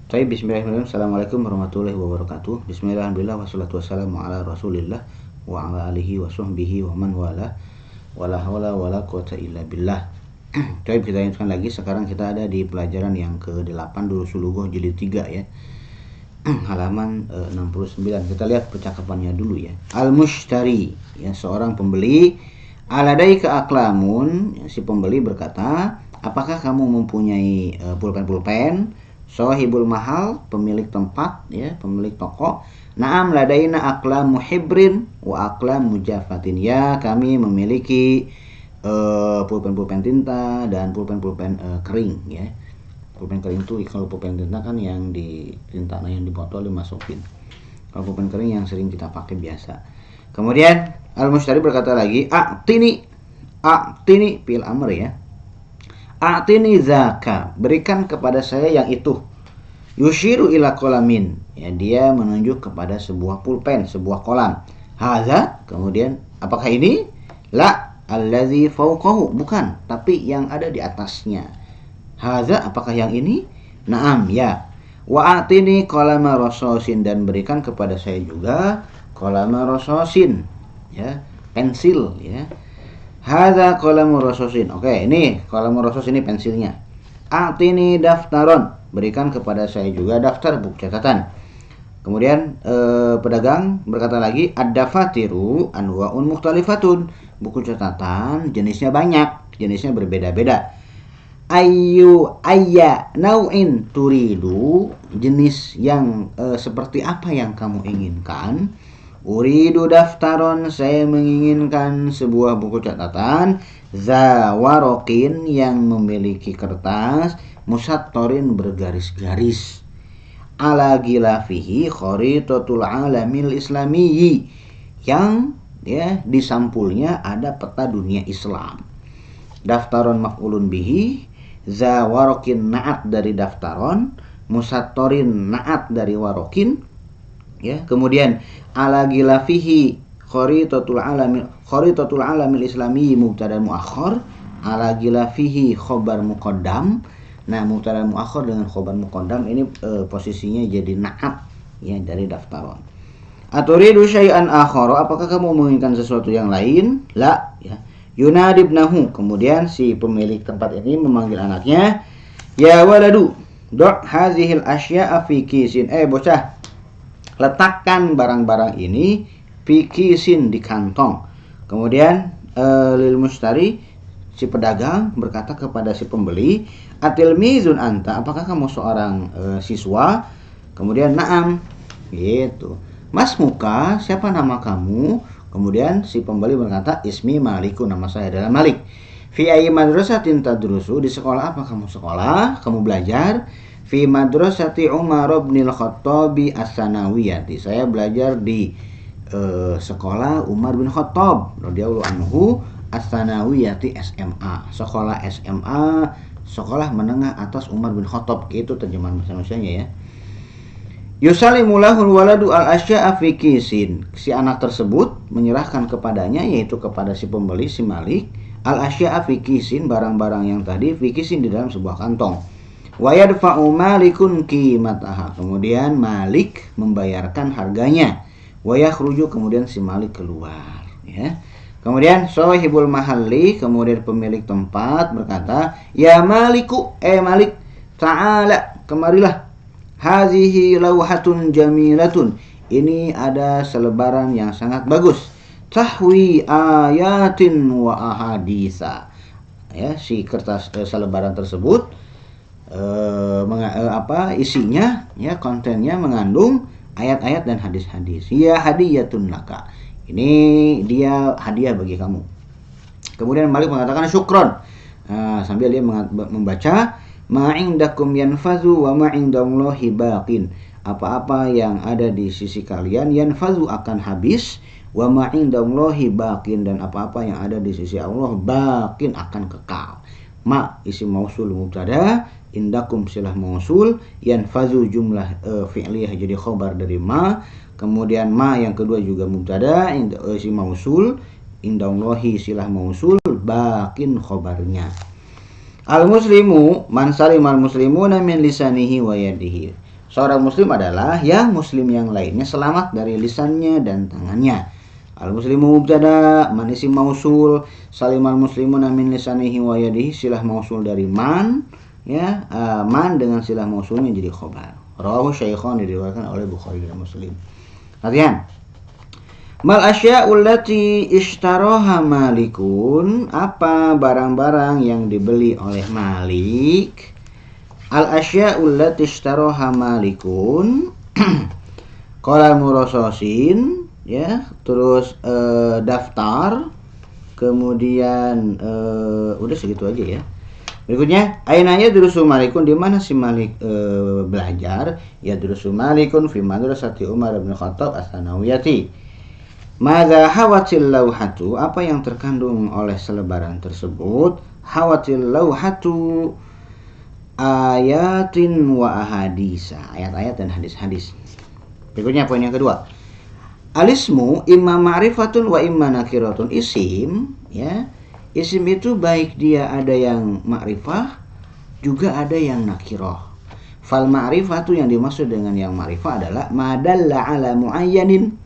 Baik, bismillahirrahmanirrahim. Assalamualaikum warahmatullahi wabarakatuh. Bismillahirrahmanirrahim. Wassalatu wassalamu ala rasulillah wa ala alihi wa sahbihi wa man wala. Wala hawla wala quwata illa billah. Baik, kita lanjutkan lagi. Sekarang kita ada di pelajaran yang ke-8 Durusul Lughah jilid 3 ya. Halaman 69. Kita lihat percakapannya dulu ya. Al-mushtari, ya, seorang pembeli. Aladaika aklamun, ya, si pembeli berkata, apakah kamu mempunyai pulpen-pulpen? Sahibul mahal, pemilik tempat, ya, pemilik toko. Naam ladaina aqlamu hibrin wa aqlamu jafatin. Ya, kami memiliki pulpen-pulpen tinta dan pulpen-pulpen kering, ya. Pulpen kering itu, kalau pulpen tinta kan yang di tinta, yang di botol dimasukin. Kalau pulpen kering yang sering kita pakai biasa. Kemudian al-mushtari berkata lagi, a'tini fil amr, ya. A'tini zaka, berikan kepada saya yang itu. Yushiru ila qalamin, ya, dia menunjuk kepada sebuah pulpen, sebuah kolam. Haza, kemudian apakah ini? La, allazi fawqahu, bukan, tapi yang ada di atasnya. Haza, apakah yang ini? Naam, ya. Wa a'tini qalama rasasin, dan berikan kepada saya juga qalama rasasin, ya, pensil, ya. Hadza qalamu rasasin. Oke, ini qalamu rasus, ini pensilnya. A'tini daftaron, berikan kepada saya juga daftar, buku catatan. Kemudian pedagang berkata lagi, ad-dafatiru anwa'un mukhtalifatun. Buku catatan jenisnya banyak, jenisnya berbeda-beda. Ayya nau'in turidu, jenis yang seperti apa yang kamu inginkan? Uridu daftaron, saya menginginkan sebuah buku catatan. Zawarokin, yang memiliki kertas. Musattorin, bergaris-garis. Ala gilafihi kharitatul alamil islamiyyi, yang, ya, di sampulnya ada peta dunia Islam. Daftaron maf'ulun bihi. Zawarokin na'at dari daftaron. Musattorin na'at dari warokin, ya. Kemudian ala gilafihi kharitatul alamil islami mubtada muakhar. Ala gilafihi khobar muqaddam. Nah, mubtada muakhar dengan khobar muqaddam ini posisinya jadi na'at, ya, dari daftaron. Aturidu syai'an akhara, apakah kamu menginginkan sesuatu yang lain? La, ya. Yunadibnahu, kemudian si pemilik tempat ini memanggil anaknya, ya waladu do' hazihil asya'a fi kisin. Bocah, letakkan barang-barang ini fi kisin, di kantong. Kemudian lil mushtari, si pedagang berkata kepada si pembeli, atilmizun anta, apakah kamu seorang siswa? Kemudian na'am, gitu. Mas muka, siapa nama kamu? Kemudian si pembeli berkata, ismi Maliku, nama saya adalah Malik. Fi ayyi madrasatin tadrusu, di sekolah apa kamu sekolah? Kamu belajar? Fi madrasati Umar bin al-Khattabi as-Sanawiyati, saya belajar di sekolah Umar bin Khattab radhiyallahu anhu as-Sanawiyati, SMA, sekolah SMA, sekolah menengah atas Umar bin Khattab, gitu terjemahan bahasa Indonesianya, ya. Yusalimulahul waladu al-asya'a fi kisin, si anak tersebut menyerahkan kepadanya, yaitu kepada si pembeli, si Malik, al-asya'a fi kisin, barang-barang yang tadi fi kisin, di dalam sebuah kantong. Wa yadfa'u malikun qimataha, kemudian Malik membayarkan harganya. Wa yakhruju, kemudian si Malik keluar, ya. Kemudian sahibul mahalli, kemudian pemilik tempat berkata, ya Maliku, Malik, ta'ala, kemarilah. Hazihi lawhatun jamilatun, ini ada selebaran yang sangat bagus. Tahwi ayatin wa ahaditha, ya, si kertas selebaran tersebut isinya, ya, kontennya mengandung ayat-ayat dan hadis-hadis. Ya hadiyatun laka, ini dia hadiah bagi kamu. Kemudian Malik mengatakan syukron, sambil dia membaca, ma'indakum yanfazu wa ma'indallahi baqin, apa-apa yang ada di sisi kalian yanfazu, akan habis, wa ma'indallahi baqin, dan apa-apa yang ada di sisi Allah baqin, akan kekal. Ma isim mausul mubtada, indakum silah mausul, yanfazu jumlah fi'liyah jadi khobar dari ma. Kemudian ma yang kedua juga mubtada, isim mausul, indallahi silah mausul, baqin khobarnya. Al-muslimu man salimal muslimuna min lisanihi wa yadihi. Seorang muslim adalah yang muslim yang lainnya selamat dari lisannya dan tangannya. Al-muslimu mubtada, man isim mausul, salimal muslimuna min lisanihi wa yadihi, silah mausul dari man, ya, man dengan silah mausulnya jadi khobar. Rawahu Syaikhan, diriwayatkan oleh Bukhari dan Muslim. Latihan. Mal asya'ul lati ishtaraha malikun, apa barang-barang yang dibeli oleh Malik? Al asya'ul lati ishtaraha malikun qala murasasin, ya, terus daftar, kemudian udah segitu aja ya. Berikutnya, aina yadrusu Malikun, di mana si Malik belajar? Yadrusu Malikun fi madrasati Umar bin Khattab as-Sanawiyati. Madza hawatil lauhatu, apa yang terkandung oleh selebaran tersebut? Hawatil lauhatu ayatin wa ahadisa, ayat-ayat dan hadis-hadis. Berikutnya poin yang kedua. Alismu imma ma'rifatun wa imma nakiratun. Isim, ya. Isim itu baik dia ada yang ma'rifah, juga ada yang nakirah. Fal ma'rifatu, yang dimaksud dengan yang ma'rifah adalah madalla ala muayyanin,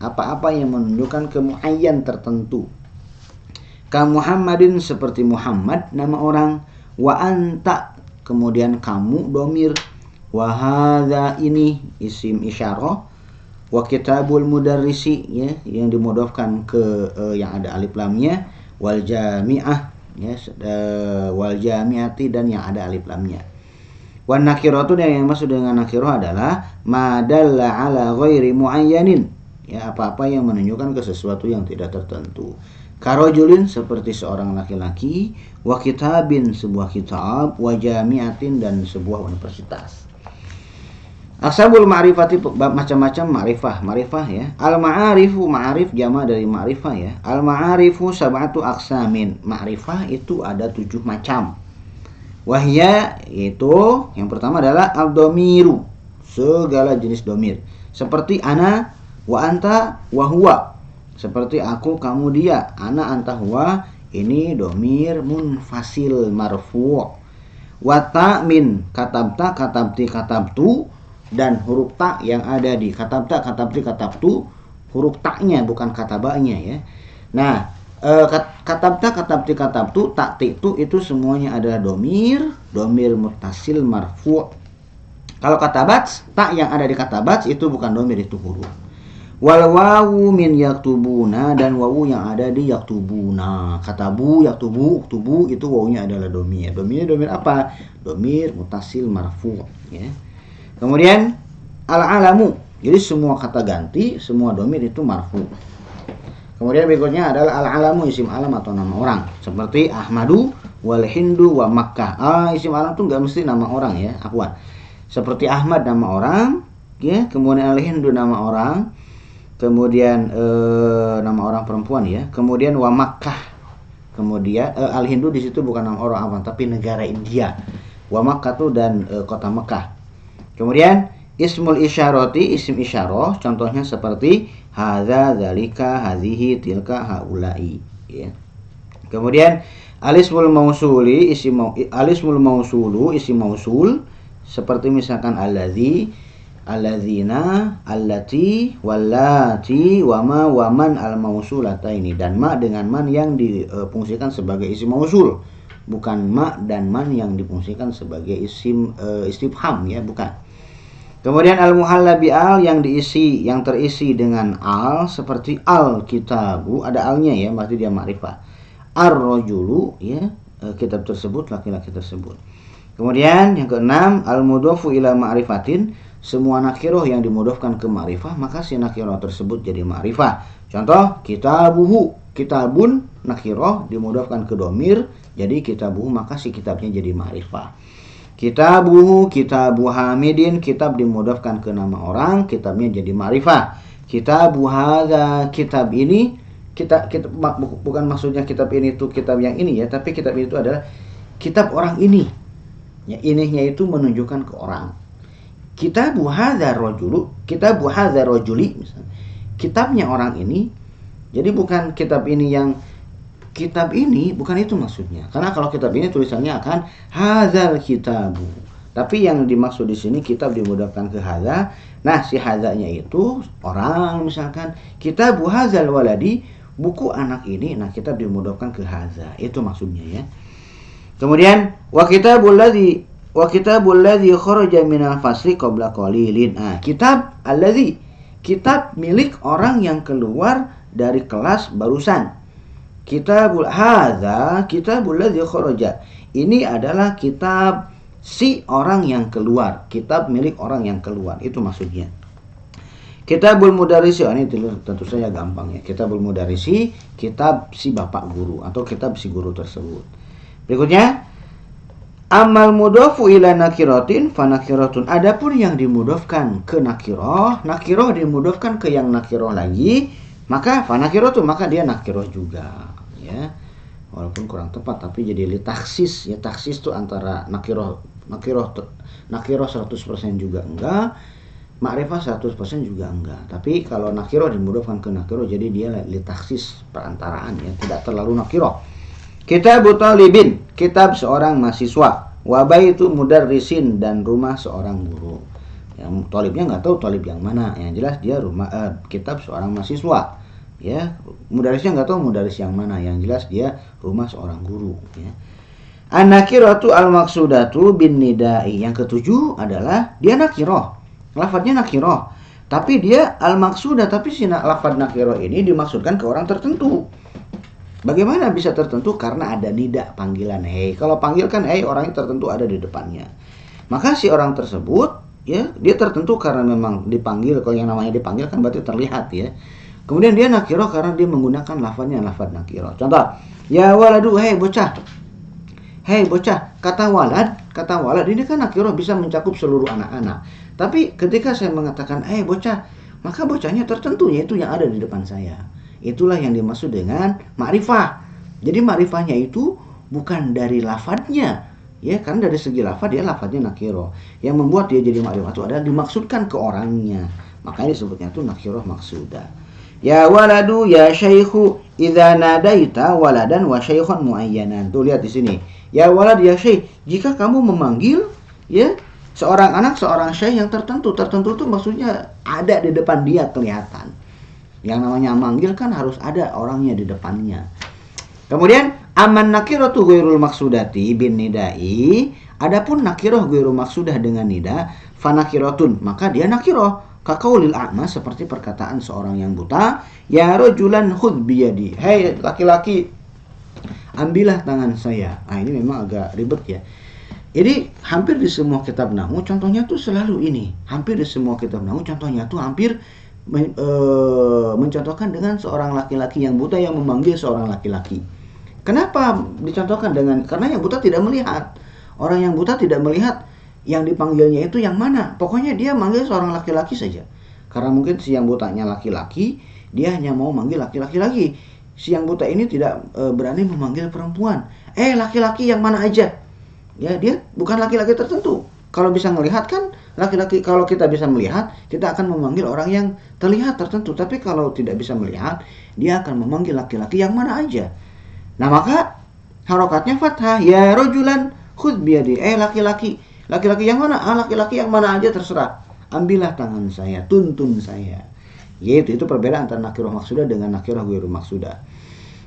apa-apa yang menunjukkan ke muayyan tertentu. Ka Muhammadin, seperti Muhammad nama orang, wa anta, kemudian kamu domir, wa hadza, ini isim isyarah, wa kitabul mudarrisi, ya, yang dimudhafkan ke yang ada alif lamnya, wal jami'ah, ya, wal jami'ati, dan yang ada alif lamnya. Wan nakiratu, yang maksud dengan nakirah adalah madalla ala ghairi muayyanin, ya, apa-apa yang menunjukkan ke sesuatu yang tidak tertentu. Karojulin, seperti seorang laki-laki, wa kitabin, sebuah kitab, wa jami'atin, dan sebuah universitas. Ashabul ma'rifati, macam-macam ma'rifah ya. Al-ma'arifu, ma'arif jama dari ma'rifah ya. Al-ma'arifu sab'atu aqsamin, ma'rifah itu ada 7 macam. Wahya, itu yang pertama adalah al-domiru, segala jenis domir, seperti ana, wa anta, wa huwa, seperti aku, kamu, dia. Ana, anta, huwa, ini domir munfasil marfu'. Wa ta min katabta, katabti, katabtu, dan huruf ta yang ada di katabta, katabti, katabtu, huruf ta-nya bukan katabanya ya. Nah, katabta, katabti, katabtu, ta'titu, itu semuanya adalah domir muttasil marfu'. Kalau katabat, ta yang ada di katabat itu bukan domir, itu huruf. Wal wawu min yaktubuna, dan wawu yang ada di yaktubuna. Katabu, yaktubu, uktubu, itu wawunya adalah domir. Domir apa? Domir muttasil marfu' ya. Kemudian al-alamu, jadi semua kata ganti, semua domir itu marfu. Kemudian berikutnya adalah al-alamu, isim alam atau nama orang, seperti Ahmadu wal Hindu wa Makkah. Isim alam itu nggak mesti nama orang ya, afwan. Seperti Ahmad nama orang, ya. Kemudian al-Hindu nama orang, kemudian nama orang perempuan ya. Kemudian wa Makkah, kemudian al-Hindu di situ bukan nama orang apa, tapi negara India. Wa Makkah itu dan kota Mekah. Kemudian ismul isyarati, isim isyarah, contohnya seperti hadza, dzalika, hadzihi, tilka, haula'i ya. Kemudian alismul mausuli, alismul mausulu, isim mausul, seperti misalkan alladzi, alladzina, allati, wallati, wama, waman, al mausulataini, dan ma dengan man yang difungsikan sebagai isim mausul, bukan ma dan man yang difungsikan sebagai isim istifham ya, bukan. Kemudian al-muhalla bi al, yang terisi dengan al, seperti al-kitabu, ada alnya ya, berarti dia ma'rifah. Ar-rajulu, ya, kitab tersebut, laki-laki tersebut. Kemudian yang keenam, al-mudhafu ila ma'rifatin, semua nakirah yang dimudhafkan ke ma'rifah, maka si nakirah tersebut jadi ma'rifah. Contoh, kitabuhu, kitabun, nakirah dimudhafkan ke domir, jadi kitabuhu, maka si kitabnya jadi ma'rifah. Kitabuhu, kitabu Hamidin, kitab dimudhafkan ke nama orang, kitabnya jadi ma'rifah. Kitabu hadza, kitab ini, kitab bukan maksudnya kitab ini itu kitab yang ini ya, tapi kitab itu adalah kitab orang ini. Ya, inihnya itu menunjukkan ke orang. Kitabu hadza rajulu, kitabu hadza rajuli, misalnya. Kitabnya orang ini. Jadi bukan kitab ini yang kitab ini, bukan itu maksudnya. Karena kalau kitab ini tulisannya akan hadzal kitabu. Tapi yang dimaksud di sini kitab dimudafkan ke hadza. Nah, si hadzanya itu orang, misalkan kitabu hadzal waladi, buku anak ini. Nah, kitab dimudafkan ke hadza. Itu maksudnya ya. Kemudian wa kitabul ladzi kharaja minal fasli qabla qalilin. Nah, kitab alladzi, kitab milik orang yang keluar dari kelas barusan. Kitabul ladzi kharaja. Ini adalah kitab si orang yang keluar, kitab milik orang yang keluar, itu maksudnya. Kitabul mudarrisi, ini tentu saja gampang ya. Kitabul mudarrisi, kitab si bapak guru atau kitab si guru tersebut. Berikutnya, amal mudhafu ila nakiratin fa nakiratun. Adapun yang dimudhafkan ke nakirah, nakirah dimudhafkan ke yang nakirah lagi, maka fa nakiratun, maka dia nakirah juga ya. Walaupun kurang tepat tapi jadi litaksis ya. Taksis itu antara nakirah 100% juga enggak, ma'rifah 100% juga enggak. Tapi kalau nakirah dimudhafkan ke nakirah jadi dia litaksis perantaraan ya, tidak terlalu nakirah. Kitab talibin, kitab seorang mahasiswa. Wa baitu mudarrisin, dan rumah seorang guru. Yang talibnya enggak tahu talib yang mana, yang jelas dia kitab seorang mahasiswa. Ya, mudarisnya nggak tahu mudaris yang mana, yang jelas dia rumah seorang guru ya. An-nakiratu al-maksudatu bin nidai. Yang ketujuh adalah dia nakirah, lafadznya nakirah, tapi dia al-maksudah, tapi si lafadz nakirah ini dimaksudkan ke orang tertentu. Bagaimana bisa tertentu? Karena ada nida, panggilan hey. Kalau panggil kan hey, orang tertentu ada di depannya, maka si orang tersebut ya dia tertentu karena memang dipanggil. Kalau yang namanya dipanggil kan berarti terlihat ya. Kemudian dia nakirah karena dia menggunakan lafadznya lafadz nakirah. Contoh, ya waladu, hei bocah. Hei bocah, kata walad ini kan nakirah, bisa mencakup seluruh anak-anak. Tapi ketika saya mengatakan hei bocah, maka bocahnya tertentu, yaitu yang ada di depan saya. Itulah yang dimaksud dengan ma'rifah. Jadi ma'rifahnya itu bukan dari lafadznya, ya, karena dari segi lafadz dia lafadznya nakirah. Yang membuat dia jadi ma'rifah itu adalah dimaksudkan ke orangnya. Makanya disebutnya itu nakirah maksudah. Ya waladu ya syaikhu idza nadaita waladan wa syaikhan muayyanan. Tuh lihat di sini. Ya walad ya syaikh, jika kamu memanggil ya seorang anak, seorang syaikh yang tertentu itu maksudnya ada di depan dia kelihatan. Yang namanya manggil kan harus ada orangnya di depannya. Kemudian aman nakiratu ghairul maksudati bin nidai. Adapun nakirah ghairu maksudah dengan nida, fa nakiratun, maka dia nakirah. Kaqaulil a'ma, seperti perkataan seorang yang buta, ya rajulan khudh biyadi. Hei laki-laki, ambillah tangan saya. Nah, ini memang agak ribet ya. Jadi hampir di semua kitab nahwu contohnya tuh selalu ini. Hampir di semua kitab nahwu contohnya tuh hampir mencontohkan dengan seorang laki-laki yang buta yang memanggil seorang laki-laki. Kenapa dicontohkan dengan? Karena yang buta tidak melihat. Orang yang buta tidak melihat yang dipanggilnya itu yang mana. Pokoknya dia manggil seorang laki-laki saja. Karena mungkin si yang butanya laki-laki, dia hanya mau manggil laki-laki lagi. Si yang buta ini tidak berani memanggil perempuan. Laki-laki yang mana aja. Ya, dia bukan laki-laki tertentu. Kalau bisa melihat kan laki-laki, kalau kita bisa melihat, kita akan memanggil orang yang terlihat tertentu. Tapi kalau tidak bisa melihat, dia akan memanggil laki-laki yang mana aja. Nah, maka harokatnya fathah. Ya rajulan khudh biyadi. Laki-laki. Laki-laki yang mana? Laki-laki yang mana aja terserah. Ambillah tangan saya, tuntun saya. Itu perbedaan antara nakirah maksudah dengan nakirah ghairu maksudah.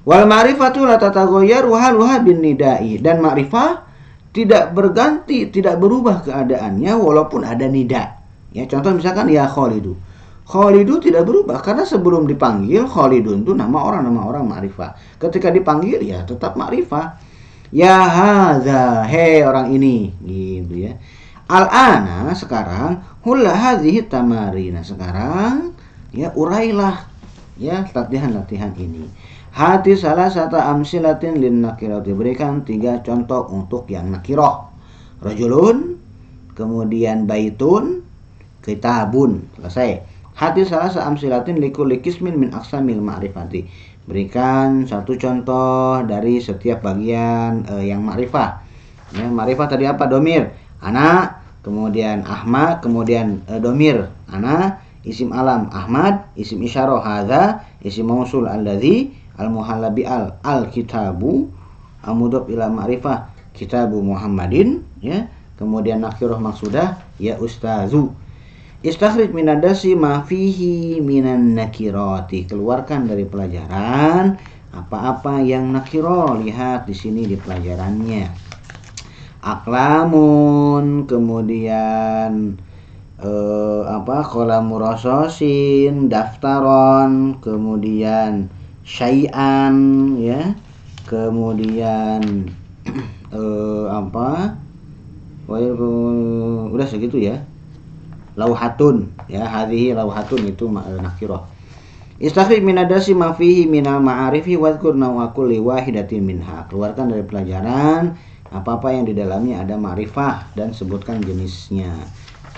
Wal ma'rifatu la tataghayyar haluha bin nidai. Dan ma'rifah tidak berganti, tidak berubah keadaannya walaupun ada nida. Ya, contoh misalkan ya Khalidu. Khalidu tidak berubah karena sebelum dipanggil Khalidun itu nama orang ma'rifah. Ketika dipanggil ya tetap ma'rifah. Ya hadza, hei orang ini, gitu ya. Al-ana, sekarang, hulla hadhihi tamarina, sekarang ya urailah ya latihan-latihan ini. Hati salah satu amsilatin lin nakirah, diberikan 3 contoh untuk yang nakirah. Rajulun, kemudian baitun, kitabun. Selesai. Hati salah satu amsilatin likulli qismin min aqsamil ma'rifati. Berikan 1 contoh dari setiap bagian yang ma'rifah. Ya, ma'rifah tadi apa? Domir, ana, kemudian Ahmad, kemudian domir, ana, isim alam Ahmad, isim isyarah hadza, isim mausul alladzi, al-muhalla bi al-kitabu, amudab ila ma'rifah kitabu Muhammadin, ya. kemudian nakirah maksudah, ya ustazu. Istakhrij minad darsi ma fihi minan nakirati. Keluarkan dari pelajaran apa-apa yang nakirah. Lihat di sini di pelajarannya. Aklamun, kemudian qalamu rasasin, daftaron, kemudian syai'an, ya. Kemudian udah segitu ya. Lauhatun, ya, hadhihi lauhatun itu nakirah. Istakhrij minad darsi ma fihi minal ma'arifi wadhkur naw'a kulli wahidatin minha. Keluarkan dari pelajaran apa-apa yang di dalamnya ada ma'rifah dan sebutkan jenisnya.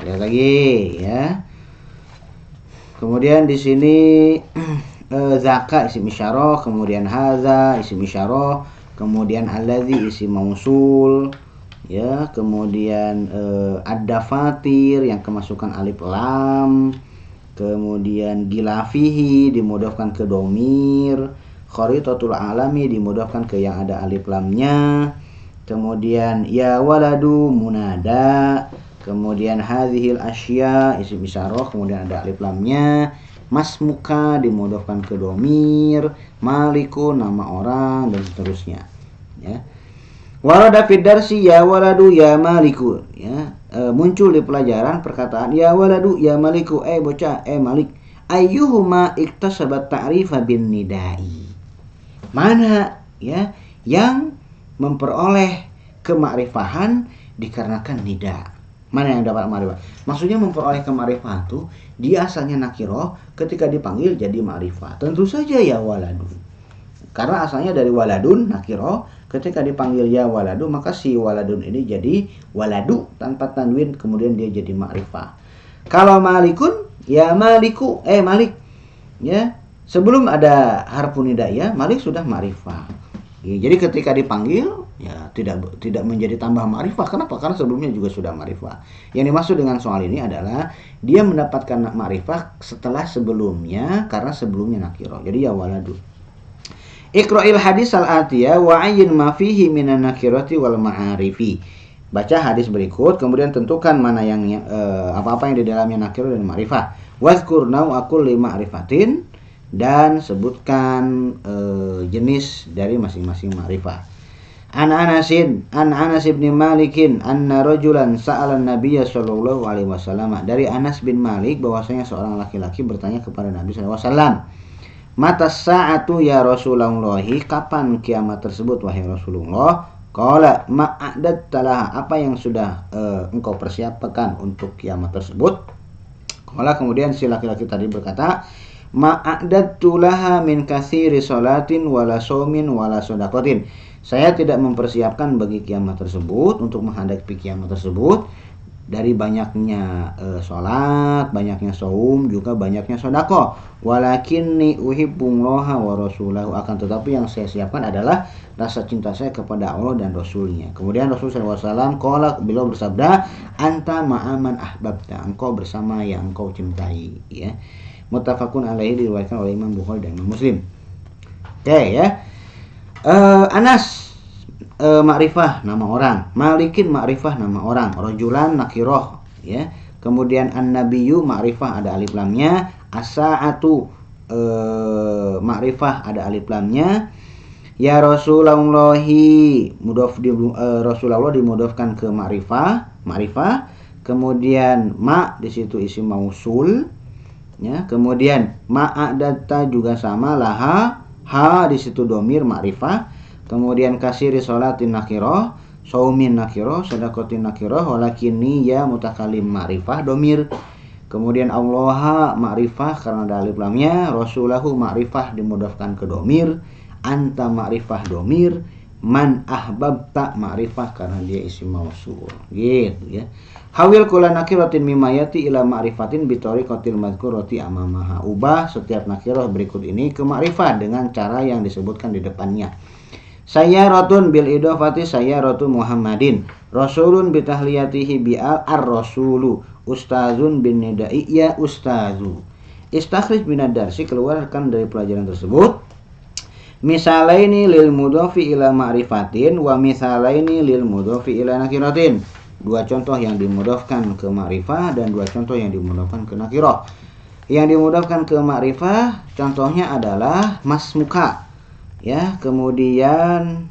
Lihat lagi, ya. Kemudian di sini zaka isim isyarah, kemudian hadza isim isyarah, kemudian alladzi isim mausul, ya, kemudian ad-dafatir yang kemasukan alif lam, kemudian gilafihi dimudofkan ke domir, kharitatul alami dimudofkan ke yang ada alif lamnya, kemudian ya waladu munada, kemudian hadhil asya isim isyarah, kemudian ada alif lamnya, masmuka dimudofkan ke domir, maliku nama orang, dan seterusnya, ya. Warada fid darsi ya waladu ya maliku, ya. Muncul di pelajaran perkataan ya waladu ya maliku, bocah, malik. Ayyuhuma iktasabat ta'rifa bin nidai. Mana, ya, yang memperoleh kemakrifahan dikarenakan nida. Mana yang dapat ma'rifah? Maksudnya memperoleh kemakrifahan tuh dia asalnya nakirah, ketika dipanggil jadi ma'rifah. Tentu saja ya waladu. Karena asalnya dari waladun nakirah, ketika dipanggil ya waladu maka si waladun ini jadi waladu tanpa tanwin, kemudian dia jadi ma'rifah. Kalau malikun ya maliku, malik, ya. Sebelum ada harfun nida ya, malik sudah ma'rifah. Ya, jadi ketika dipanggil ya tidak menjadi tambah ma'rifah. Kenapa? Karena sebelumnya juga sudah ma'rifah. Yang dimaksud dengan soal ini adalah dia mendapatkan ma'rifah setelah sebelumnya, karena sebelumnya nakirah. Jadi ya waladu. Iqra'il hadis al-atiyah wa ayyin ma fihi minan nakirati wal ma'arifi. Baca hadis berikut, kemudian tentukan mana yang apa-apa yang di dalamnya nakirah dan ma'rifah. Wazkur naw'a kulli ma'rifatin, dan sebutkan jenis dari masing-masing ma'rifah. An Anas bin Malikin anna rajulan sa'ala an-nabiyya sallallahu alaihi wasallam. Dari Anas bin Malik bahwasanya seorang laki-laki bertanya kepada Nabi sallallahu alaihi wasallam, "Mata sa'atu ya Rasulullah?" Kapan kiamat tersebut wahai Rasulullah? Qala ma'adattalah, apa yang sudah engkau persiapkan untuk kiamat tersebut? Qala, kemudian si laki-laki tadi berkata, ma'adattu laha min katsiri salatin wala shaumin wala shadaqatin. Saya tidak mempersiapkan bagi kiamat tersebut, untuk menghadapi kiamat tersebut, dari banyaknya salat, banyaknya saum, juga banyaknya sedekah. Walakinni uhibbullaha wa rasulahu, akan tetapi yang saya siapkan adalah rasa cinta saya kepada Allah dan Rasulnya. Kemudian Rasul SAW qala, beliau bersabda, anta ma'aman ahbabta, engkau bersama yang engkau cintai, ya. Muttafaqun alaihi, diriwayatkan oleh Imam Bukhari dan Imam Muslim. Oke, ya. Anas ma'rifah nama orang, Malikin ma'rifah nama orang, rajulan nakirah, ya. Kemudian an-nabiyyu ma'rifah ada alif lamnya, as-sa'atu ma'rifah ada alif lamnya. Ya Rasulullahi Rasulullah dimudofkan ke ma'rifah. Kemudian di situ isim mausul, ya. Kemudian ma'adatta juga sama, laha, ha di situ domir ma'rifah. Kemudian kasiri sholatin nakirah, saumin nakirah, sedaqatin nakirah, walakinni ya mutakallim ma'rifah domir. Kemudian Allah ma'rifah karena ada alif lamnya, rasulahu ma'rifah dimudofkan ke domir, anta ma'rifah domir, man ahbabta ma'rifah karena dia isim mausul, gitu, ya. Hawil kula nakiratin mimayati ila ma'rifatin bitariqatil madhkurati amamaha. Ubah setiap nakirah berikut ini ke ma'rifah dengan cara yang disebutkan di depannya. Sayyaratun bil idhafati sayyaratu Muhammadin, rasulun bitahliyatihi bi'al ar-rasulu, ustazun bin nidai ya ustazu. Istakhrij minad darsi, keluarkan dari pelajaran tersebut misalaini lil mudhafi ila ma'rifatin wa misalaini lil mudhafi ila nakiratin. dua contoh yang dimudhafkan ke ma'rifah dan dua contoh yang dimudhafkan ke nakirah. Yang dimudhafkan ke ma'rifah contohnya adalah masmuka, ya, kemudian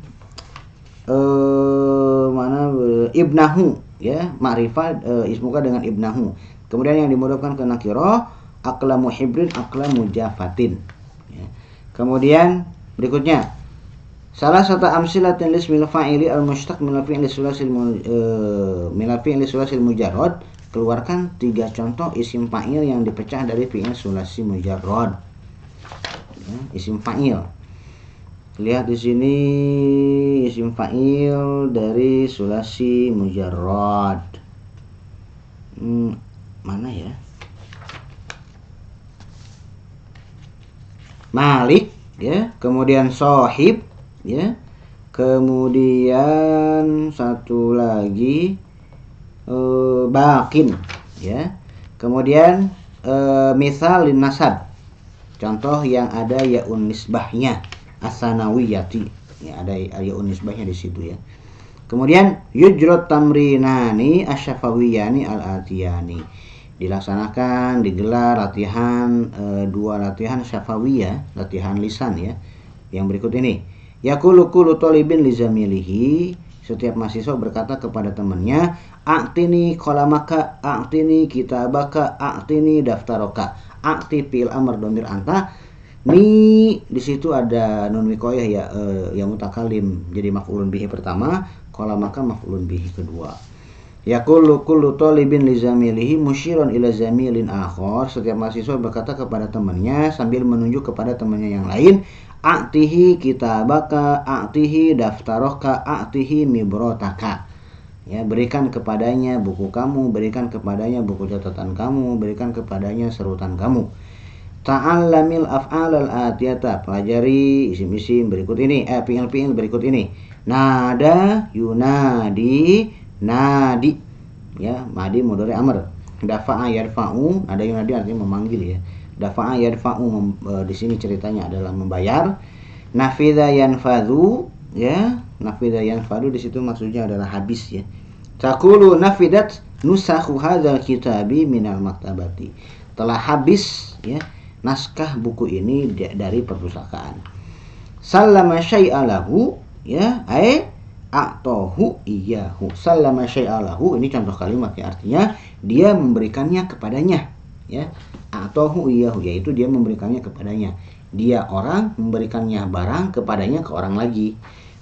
ibnahu, ya, ma'rifah ismuka dengan ibnahu. Kemudian yang dimudhafkan ke nakirah aqlamu hibrin aqlamu jafatin, ya. Kemudian berikutnya salah satu amsilatin lismil fa'ili al-mushtaq minal fi'li sulasil mujarrad. Keluarkan 3 contoh isim fa'il yang dipecah dari fi'il sulasi mujarrad, ya, isim fa'il. Lihat di sini isim fa'il dari sulasi mujarrad. Mana ya? Malik, ya, kemudian sohib, ya, kemudian satu lagi bakin, ya, kemudian misalin nasab, contoh yang ada yaun nisbahnya as-sanawiyati, ya, ada yaun nisbahnya di situ, ya. Kemudian yujrot tamrinani asyafawiyani al-atiyani, dilaksanakan, digelar latihan 2 latihan syafawiyah, latihan lisan, ya, yang berikut ini. Yaqulu kullu talibin li zamilihi, setiap mahasiswa berkata kepada temannya, a'tini qalamaka, a'tini kitabaka, a'tini daftaraka. A'ti fi'il amr dhamir anta. Ni di situ ada nun wiqayah, ya, yang mutakallim jadi maf'ulun bihi pertama, qalamaka maf'ulun bihi kedua. Yaqulu kullu talibin li zamilihi musyiran ila zamilin akhar, setiap mahasiswa berkata kepada temannya sambil menunjuk kepada temannya yang lain, a'tihi kitabaka, a'tihi daftaraka, a'tihi mibrotaka, ya, berikan kepadanya buku kamu, berikan kepadanya buku catatan kamu, berikan kepadanya serutan kamu. Ta'allamil af'alal atiyata, pelajari isim-isim berikut ini, fi'il-fi'il berikut ini. Nada yunadi nadi, ya, madi mudhari amr. Dafa'a yarfa'u, ada yunadi artinya memanggil, ya. Dafa'a yarfa'u di sini ceritanya adalah membayar. Nafidha yanfadhu, ya, nafidha yanfadhu di situ maksudnya adalah habis, ya. Taqulu nafidat nusakhu hadzal kitabi minal maktabati, telah habis, ya, naskah buku ini dari perpustakaan. Sallama syai'alahu, ya, a'tahu iyyahu. Sallama syai'alahu, ini contoh kalimat, ya, artinya dia memberikannya kepadanya, ya. A'tahu iyyahu, yaitu dia memberikannya kepadanya. Dia orang memberikannya barang kepadanya ke orang lagi.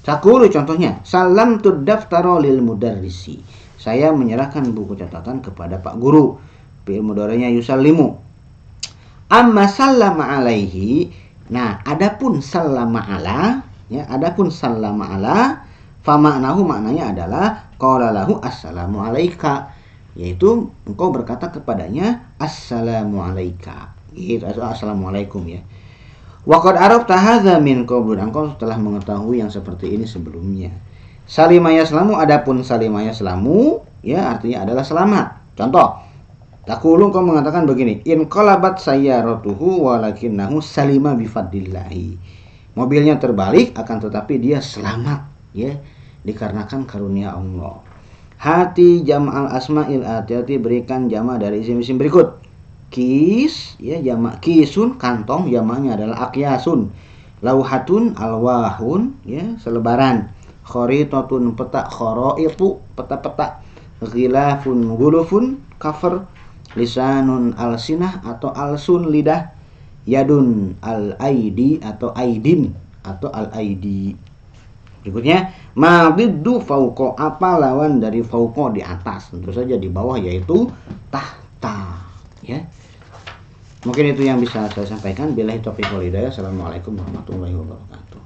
Taqulu, contohnya, salamtu daftara lil mudarrisi, saya menyerahkan buku catatan kepada Pak Guru. Fi'il mudhari'nya yusallimu. Amma sallama alaihi, nah, adapun sallama ala, ya, adapun sallama ala, fa ma'nahu, maknanya adalah qala lahu assalamu alayka, yaitu engkau berkata kepadanya assalamu alayka, gitu, assalamualaikum, ya. Wa qad arafta hadza min qabl, engkau telah mengetahui yang seperti ini sebelumnya. Salima yaslamu, adapun salima yaslamu, ya, artinya adalah selamat. Contoh, taqulu, kau mengatakan begini, in qalabat sayyaratuhu walakinnahu salima bifadlillahi, mobilnya terbalik akan tetapi dia selamat, ya, dikarenakan karunia Allah. Hati jam'al asma'il atiyati, berikan jama' dari isim-isim berikut. Kis, ya, jama' kisun, kantong, jamaknya adalah akyasun. Lauhatun, alwahun, ya, selebaran. Kharitatun, peta, khoraitu, peta-peta. Ghilafun, gulufun, cover. Lisanun, alsinah atau alsun, lidah. Yadun, al-aidi atau aidin atau al-aidi. Berikutnya, madiddu fauqa, apa lawan dari fauqa, di atas, tentu saja di bawah, yaitu tahta, ya. Mungkin itu yang bisa saya sampaikan. Billahi taufiq wal hidayah. Assalamualaikum warahmatullahi wabarakatuh.